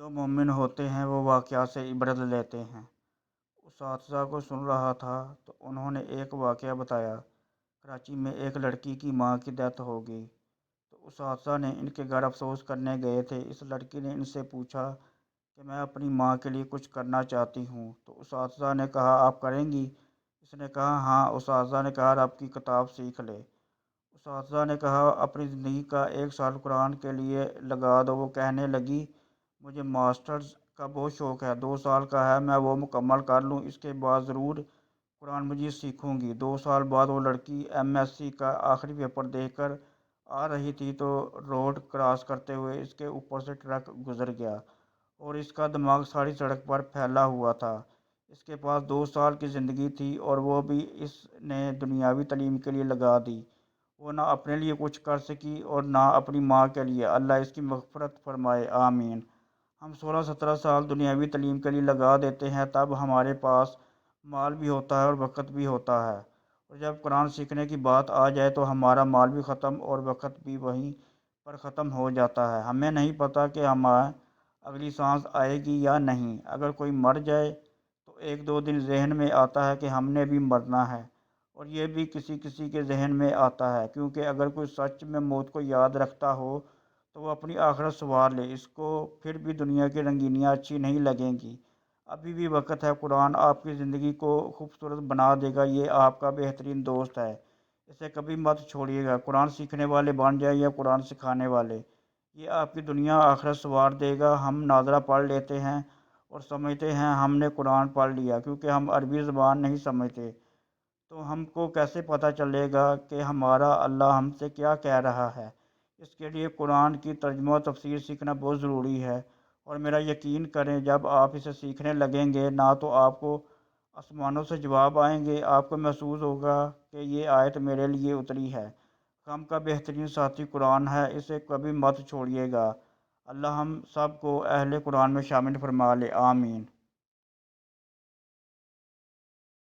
جو مومن ہوتے ہیں وہ واقعات سے عبرت لیتے ہیں۔ اساتذہ کو سن رہا تھا تو انہوں نے ایک واقعہ بتایا۔ کراچی میں ایک لڑکی کی ماں کی ڈیتھ ہو گئی تو اساتذہ نے ان کے گھر افسوس کرنے گئے تھے۔ اس لڑکی نے ان سے پوچھا کہ میں اپنی ماں کے لیے کچھ کرنا چاہتی ہوں، تو اساتذہ نے کہا آپ کریں گی؟ اس نے کہا ہاں۔ اساتذہ نے کہا رب کی کتاب سیکھ لے۔ اساتذہ نے کہا اپنی زندگی کا 1 سال قرآن کے لیے لگا دو۔ وہ کہنے لگی مجھے ماسٹرز کا بہت شوق ہے، 2 سال کا ہے، میں وہ مکمل کر لوں، اس کے بعد ضرور قرآن مجید سیکھوں گی۔ 2 سال بعد وہ لڑکی ایم ایس سی کا آخری پیپر دے کر آ رہی تھی تو روڈ کراس کرتے ہوئے اس کے اوپر سے ٹرک گزر گیا اور اس کا دماغ ساری سڑک پر پھیلا ہوا تھا۔ اس کے پاس 2 سال کی زندگی تھی اور وہ بھی اس نے دنیاوی تعلیم کے لیے لگا دی۔ وہ نہ اپنے لیے کچھ کر سکی اور نہ اپنی ماں کے لیے۔ اللہ اس کی مغفرت فرمائے، آمین۔ ہم 16-17 سال دنیاوی تعلیم کے لیے لگا دیتے ہیں، تب ہمارے پاس مال بھی ہوتا ہے اور وقت بھی ہوتا ہے، اور جب قرآن سیکھنے کی بات آ جائے تو ہمارا مال بھی ختم اور وقت بھی وہیں پر ختم ہو جاتا ہے۔ ہمیں نہیں پتہ کہ ہمیں اگلی سانس آئے گی یا نہیں۔ اگر کوئی مر جائے تو 1-2 دن ذہن میں آتا ہے کہ ہم نے بھی مرنا ہے، اور یہ بھی کسی کسی کے ذہن میں آتا ہے، کیونکہ اگر کوئی سچ میں موت کو یاد رکھتا ہو تو وہ اپنی آخرت سنوار لے، اس کو پھر بھی دنیا کی رنگینیاں اچھی نہیں لگیں گی۔ ابھی بھی وقت ہے، قرآن آپ کی زندگی کو خوبصورت بنا دے گا، یہ آپ کا بہترین دوست ہے، اسے کبھی مت چھوڑیے گا۔ قرآن سیکھنے والے بن جائیں یا قرآن سکھانے والے، یہ آپ کی دنیا آخرت سنوار دے گا۔ ہم ناظرہ پڑھ لیتے ہیں اور سمجھتے ہیں ہم نے قرآن پڑھ لیا، کیونکہ ہم عربی زبان نہیں سمجھتے، تو ہم کو کیسے پتہ چلے گا کہ ہمارا اللہ ہم سے کیا کہہ رہا ہے؟ اس کے لیے قرآن کی ترجمہ و تفسیر سیکھنا بہت ضروری ہے، اور میرا یقین کریں جب آپ اسے سیکھنے لگیں گے نہ تو آپ کو آسمانوں سے جواب آئیں گے، آپ کو محسوس ہوگا کہ یہ آیت میرے لیے اتری ہے۔ غم کا بہترین ساتھی قرآن ہے، اسے کبھی مت چھوڑیے گا۔ اللہ ہم سب کو اہل قرآن میں شامل فرما لے، آمین۔